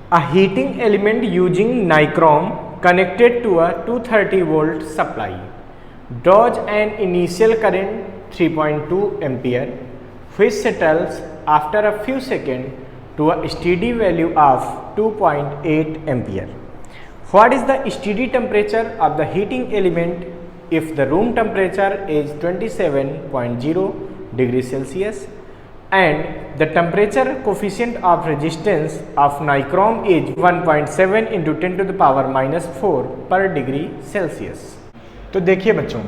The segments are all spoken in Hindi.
A heating element using nichrome connected to a 230 volt supply draws an initial current 3.2 ampere which settles after a few seconds to a steady value of 2.8 ampere. What is the steady temperature of the heating element if the room temperature is 27.0 degrees Celsius and the temperature coefficient of resistance of nichrome is 1.7 into 10 to the power minus 4 per degree Celsius. तो देखिए बच्चों,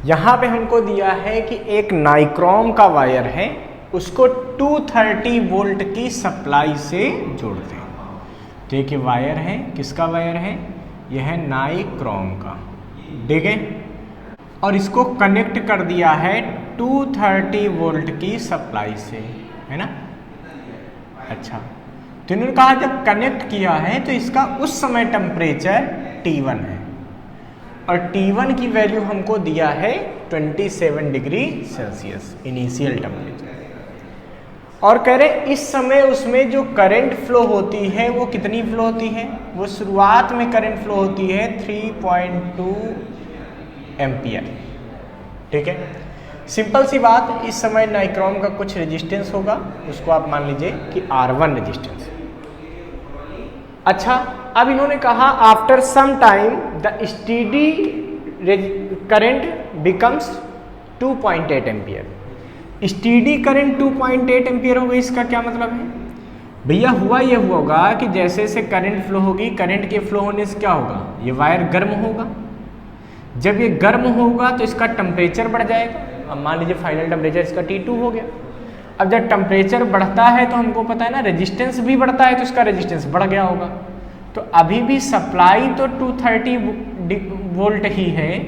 यहाँ पे हमको दिया है कि एक नाइक्रोम का वायर है, उसको 230 वोल्ट की सप्लाई से जोड़ते हैं। तो एक वायर है, किसका वायर है? यह है नाइक्रोम का, ठीक है। और इसको कनेक्ट कर दिया है 230 वोल्ट की सप्लाई से, है ना। अच्छा, तो इन्होंने कहा जब कनेक्ट किया है तो इसका उस समय टेम्परेचर T1 है और T1 की वैल्यू हमको दिया है 27 डिग्री सेल्सियस इनिशियल टेम्परेचर। और कह रहे इस समय उसमें जो करंट फ्लो होती है वो कितनी फ्लो होती है? वो शुरुआत में करंट फ्लो होती है 3.2 एम्पियर, ठीक है। सिंपल सी बात, इस समय नाइक्रोम का कुछ रेजिस्टेंस होगा, उसको आप मान लीजिए कि R1 रेजिस्टेंस। अच्छा, अब इन्होंने कहा after some time the steady current becomes 2.8 ampere. Steady current 2.8 ampere हो गई, इसका क्या मतलब है भैया? हुआ ये होगा कि जैसे जैसे करंट फ्लो होगी, करंट के फ्लो होने से क्या होगा? ये वायर गर्म होगा। जब ये गर्म होगा तो इसका टेम्परेचर बढ़ जाएगा। अब मान लीजिए फाइनल टेम्परेचर इसका T2 हो गया। अब जब टेम्परेचर बढ़ता है तो हमको पता है ना, रेजिस्टेंस भी बढ़ता है, तो इसका रेजिस्टेंस बढ़ गया होगा। तो अभी भी सप्लाई तो 230 वोल्ट ही है,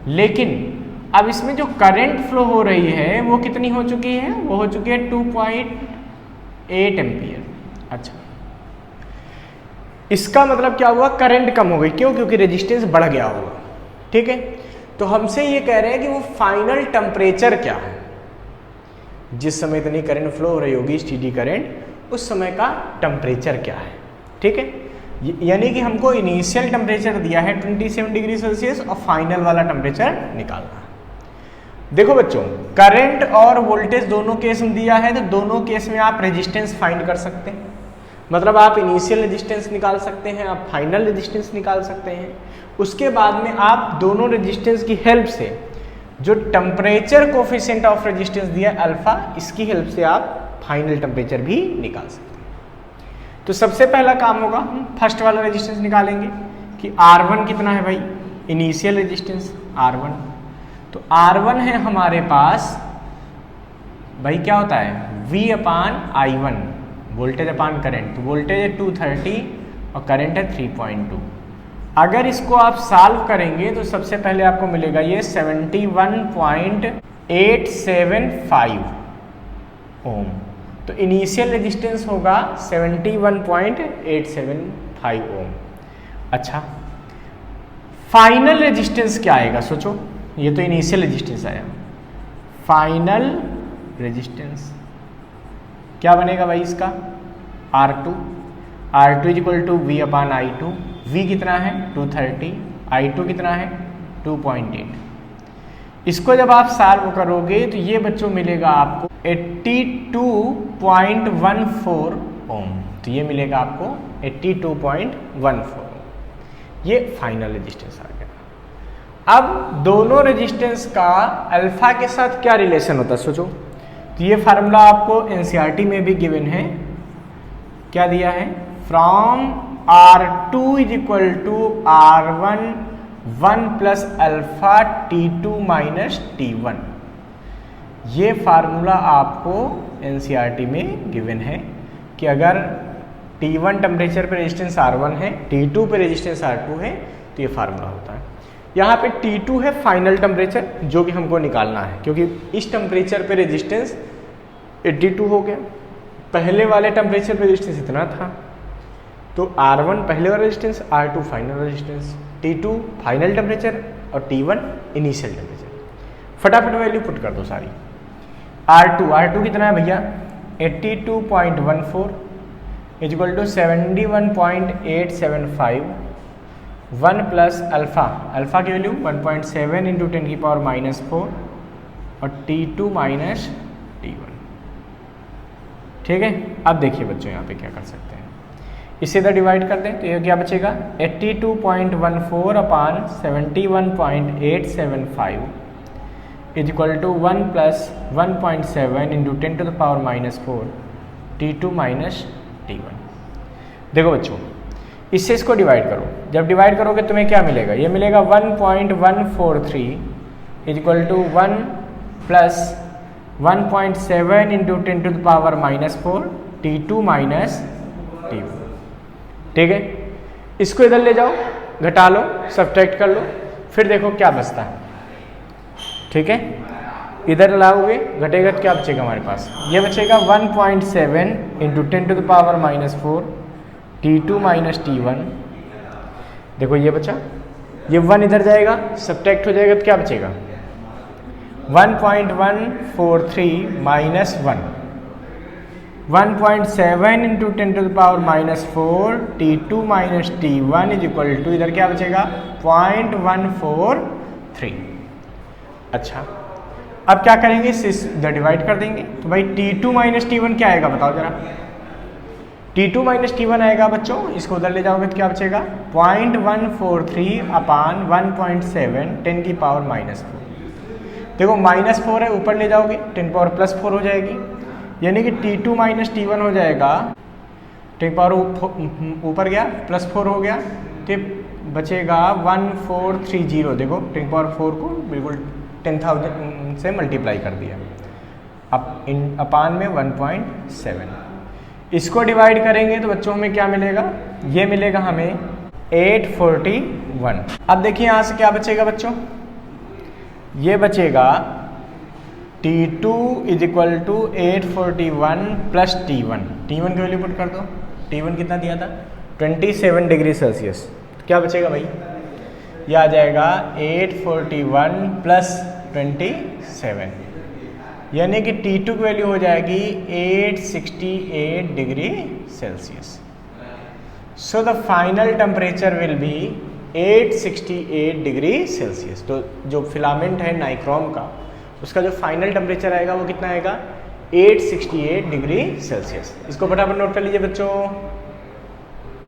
लेकिन अब इसमें जो करंट फ्लो हो रही है वो कितनी हो चुकी है? वो हो चुकी है 2.8 एम्पियर। अच्छा, इसका मतलब क्या हुआ? करंट कम हो गई। क्यों? क्योंकि रेजिस्टेंस बढ़ गया होगा, ठीक है। तो हमसे ये कह रहे हैं कि वो फाइनल टेम्परेचर क्या है जिस समय इतनी करंट फ्लो हो रही होगी, स्टेडी करंट, उस समय का टेम्परेचर क्या है, ठीक है। यानी कि हमको इनिशियल टेम्परेचर दिया है 27 डिग्री सेल्सियस और फाइनल वाला टेम्परेचर निकालना है। देखो बच्चों, करंट और वोल्टेज दोनों केस में दिया है, तो दोनों केस में आप रेजिस्टेंस फाइंड कर सकते हैं। मतलब आप इनिशियल रेजिस्टेंस निकाल सकते हैं, आप फाइनल रेजिस्टेंस निकाल सकते हैं। उसके बाद में आप दोनों रेजिस्टेंस की हेल्प से जो टेम्परेचर कोफिशिएंट ऑफ रेजिस्टेंस दिया अल्फा, इसकी हेल्प से आप फाइनल टेम्परेचर भी निकाल सकते हैं। तो सबसे पहला काम होगा, हम फर्स्ट वाला रेजिस्टेंस निकालेंगे कि R1 कितना है भाई? Initial resistance R1। तो R1 है हमारे पास भाई, क्या होता है? V/I1, वोल्टेज अपान करंट। तो वोल्टेज है 230 और करंट है 3.2। अगर इसको आप सॉल्व करेंगे तो सबसे पहले आपको मिलेगा ये 71.875 ओम। तो इनिशियल रेजिस्टेंस होगा 71.875 ओम। अच्छा, फाइनल रेजिस्टेंस क्या आएगा? सोचो, ये तो इनिशियल रेजिस्टेंस आया, फाइनल रेजिस्टेंस क्या बनेगा भाई इसका? R2 is equal to V/I2। V कितना है? 230। I2 कितना है? 2.8। इसको जब आप सॉल्व करोगे तो ये बच्चों मिलेगा आपको 82.14 ओम। तो ये मिलेगा आपको 82.14। ये फाइनल रेजिस्टेंस आ गया। अब दोनों रेजिस्टेंस का अल्फा के साथ क्या रिलेशन होता है सोचो। तो ये फार्मूला आपको एनसीईआरटी में भी गिवन है। क्या दिया है? From R2 is equal to R1 1 plus alpha T2 minus T1। ये फार्मूला आपको एनसीईआरटी में गिवन है कि अगर T1 टेम्परेचर पे रेजिस्टेंस R1 है, T2 पे रेजिस्टेंस R2 है, तो ये फार्मूला होता है। यहाँ पे T2 है फाइनल टेम्परेचर जो कि हमको निकालना है, क्योंकि इस टेम्परेचर पे रेजिस्टेंस 82 हो गया, पहले वाले टेम्परेचर पे रेजिस्टेंस इतना था। तो R1 पहले वाला resistance, R2 final resistance, T2 final temperature और T1 इनिशियल टेम्परेचर। फटाफट वैल्यू पुट कर दो सारी। R2 कितना है भैया? 82.14 is equal to 71.875 1 plus alpha, alpha की वैल्यू 1.7 इंटू 10 की पावर -4 और T2 माइनस T1। ठीक है, अब देखिए बच्चों यहाँ पे क्या कर सकते हैं, इसे इधर डिवाइड कर दें तो ये क्या बचेगा 82.14 upon 71.875 is equal to 1 plus 1.7 into 10 to the power -4 T2 minus T1। देखो बच्चों, इससे इसको डिवाइड करो, जब डिवाइड करोगे तुम्हें क्या मिलेगा, ये मिलेगा 1.143 is equal to 1 plus 1.7 into 10 to the power -4 T2 minus T1। ठीक है, इसको इधर ले जाओ, घटा लो, सब्ट्रैक्ट कर लो, फिर देखो क्या बचता है। ठीक है, इधर लाओगे घटेगा तो क्या बचेगा हमारे पास, ये बचेगा 1.7 into 10 to the power -4 T2 minus T1। देखो ये बचा, ये 1 इधर जाएगा, सब्ट्रैक्ट हो जाएगा तो क्या बचेगा 1.143 minus 1, 1.7 into 10 to the power -4 T2 minus T1 is equal to, इधर क्या बचेगा 0.143। अच्छा, अब क्या करेंगे, इधर डिवाइड कर देंगे तो भाई T2 माइनस T1 क्या आएगा बताओ जरा, T2 माइनस T1 आएगा बच्चों, इसको उधर ले जाओगे तो क्या बचेगा 0.143 अपान 1.7 10 की पावर -4। देखो -4 है, ऊपर ले जाओगे 10 पावर +4 हो जाएगी, यानी कि T2 माइनस T1 हो जाएगा, 10 पावर ऊपर गया +4 हो गया तो बचेगा 1430। देखो 10 पावर 4 को बिल्कुल 10,000 से मल्टीप्लाई कर दिया, अब इन अपान में 1.7, इसको डिवाइड करेंगे तो बच्चों हमें क्या मिलेगा, ये मिलेगा हमें 841। अब देखिए यहाँ से क्या बचेगा बच्चों, ये बचेगा T2 is equal to 841 plus T1, T1 की वैल्यू पुट कर दो, T1 कितना दिया था 27 डिग्री सेल्सियस, तो क्या बचेगा भाई, ये आ जाएगा 841 प्लस 27, यानी कि T2 की वैल्यू हो जाएगी 868 degree Celsius. So the final temperature will be 868 degree Celsius. तो जो फिलामेंट है नाइक्रोम का, उसका जो फाइनल टेम्परेचर आएगा वो कितना आएगा 868 डिग्री सेल्सियस। इसको फटाफट नोट कर लीजिए बच्चों।